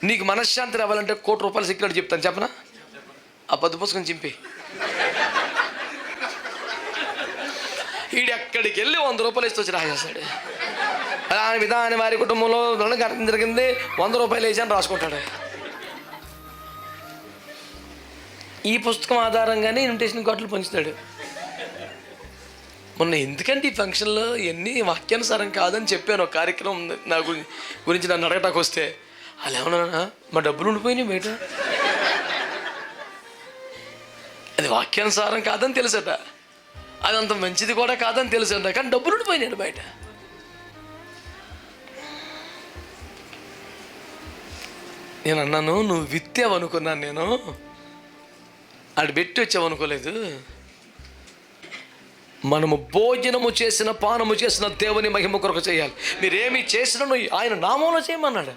నీకు మనశ్శాంతి రావాలంటే ₹1,00,00,000 సీక్రెట్ చెప్తాను, చెప్పనా? ఆ పద్దు పుస్తకం చింపి ఎక్కడికి వెళ్ళి ₹100 ఇస్తూ వచ్చి రాసేస్తాడు. విధాని వారి కుటుంబంలో గతం జరిగింది, ₹100 వేసాను రాసుకుంటాడు. ఈ పుస్తకం ఆధారంగానే ఇన్విటేషన్ కార్డులు పంచుతాడు. మొన్న ఎందుకంటే ఈ ఫంక్షన్లో ఇవన్నీ వాక్యానుసారం కాదని చెప్పాను. ఒక కార్యక్రమం ఉంది నా గురించి నన్ను అడగటానికి వస్తే, అలా ఏమన్నా మా డబ్బులు ఉండిపోయినాయి బయట, అది వాక్యానుసారం కాదని తెలుసట, అది అంత మంచిది కూడా కాదని తెలుసట, కానీ డబ్బులు ఉండిపోయినాడు బయట. నేను అన్నాను, నువ్వు విత్తావు అనుకున్నాను, నేను అది పెట్టి వచ్చావు అనుకోలేదు. మనము భోజనము చేసిన పానము చేసిన దేవుని మహిమ కొరకు చేయాలి. మీరేమి చేసినా ఆయన నామంలో చేయమన్నాడు.